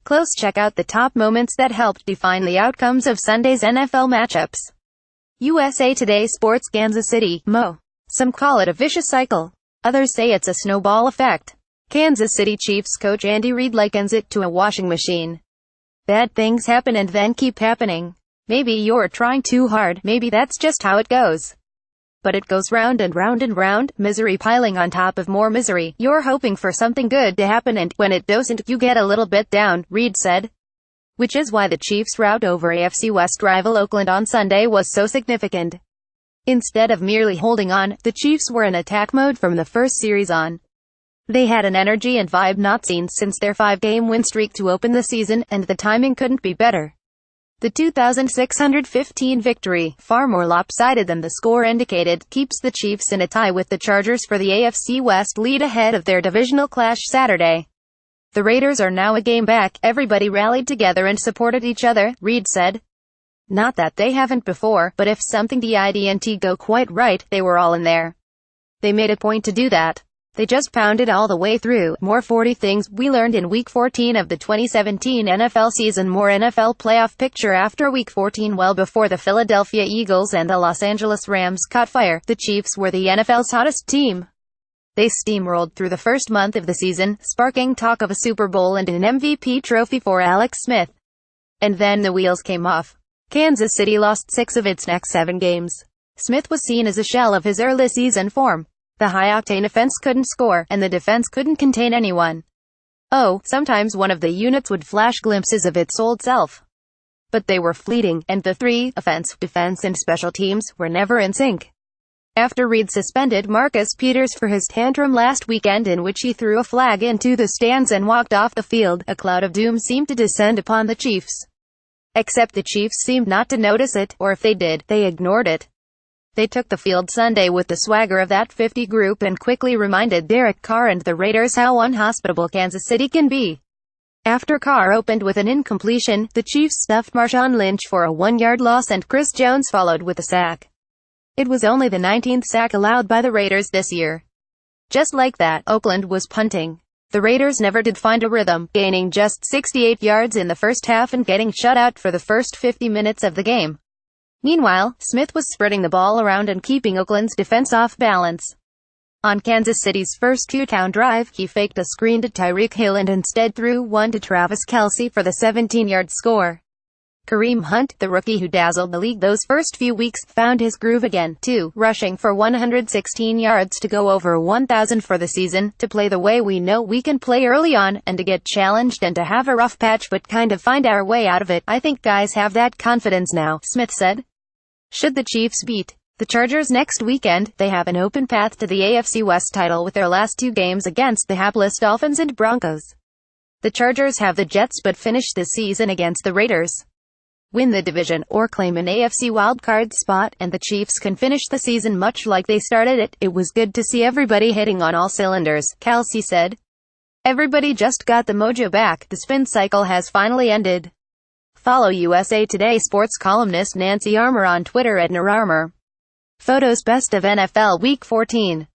Close. Check out the top moments that helped define the outcomes of Sunday's NFL matchups. USA Today Sports. Kansas City, Mo. Some call it a vicious cycle. Others say it's a snowball effect. Kansas City Chiefs coach Andy Reid likens it to a washing machine. Bad things happen and then keep happening. Maybe you're trying too hard, maybe that's just how it goes. But it goes round and round and round, misery piling on top of more misery. You're hoping for something good to happen and, when it doesn't, you get a little bit down, Reid said. Which is why the Chiefs' rout over AFC West rival Oakland on Sunday was so significant. Instead of merely holding on, the Chiefs were in attack mode from the first series on. They had an energy and vibe not seen since their 5-game win streak to open the season, and the timing couldn't be better. The 2,615 victory, far more lopsided than the score indicated, keeps the Chiefs in a tie with the Chargers for the AFC West lead ahead of their divisional clash Saturday. The Raiders are now a game back. Everybody rallied together and supported each other, Reid said. Not that they haven't before, but if something didn't go quite right, they were all in there. They made a point to do that. They just pounded all the way through. More 40 things we learned in Week 14 of the 2017 NFL season. More NFL playoff picture after Week 14. Well before the Philadelphia Eagles and the Los Angeles Rams caught fire, the Chiefs were the NFL's hottest team. They steamrolled through the first month of the season, sparking talk of a Super Bowl and an MVP trophy for Alex Smith. And then the wheels came off. Kansas City lost 6 of its next 7 games. Smith was seen as a shell of his early season form. The high-octane offense couldn't score, and the defense couldn't contain anyone. Oh, sometimes one of the units would flash glimpses of its old self. But they were fleeting, and the three, offense, defense and special teams, were never in sync. After Reid suspended Marcus Peters for his tantrum last weekend in which he threw a flag into the stands and walked off the field, a cloud of doom seemed to descend upon the Chiefs. Except the Chiefs seemed not to notice it, or if they did, they ignored it. They took the field Sunday with the swagger of that 50 group and quickly reminded Derek Carr and the Raiders how unhospitable Kansas City can be. After Carr opened with an incompletion, the Chiefs stuffed Marshawn Lynch for a 1-yard loss and Chris Jones followed with a sack. It was only the 19th sack allowed by the Raiders this year. Just like that, Oakland was punting. The Raiders never did find a rhythm, gaining just 68 yards in the first half and getting shut out for the first 50 minutes of the game. Meanwhile, Smith was spreading the ball around and keeping Oakland's defense off balance. On Kansas City's first two-down drive, he faked a screen to Tyreek Hill and instead threw one to Travis Kelce for the 17-yard score. Kareem Hunt, the rookie who dazzled the league those first few weeks, found his groove again, too, rushing for 116 yards to go over 1,000 for the season, to play the way we know we can play early on, and to get challenged and to have a rough patch but kind of find our way out of it. I think guys have that confidence now, Smith said. Should the Chiefs beat the Chargers next weekend, they have an open path to the AFC West title with their last 2 games against the hapless Dolphins and Broncos. The Chargers have the Jets but finish this season against the Raiders. Win the division, or claim an AFC wildcard spot, and the Chiefs can finish the season much like they started it. It was good to see everybody hitting on all cylinders, Kelce said. Everybody just got the mojo back. The spin cycle has finally ended. Follow USA Today sports columnist Nancy Armour on Twitter @NarArmour. Photos best of NFL Week 14.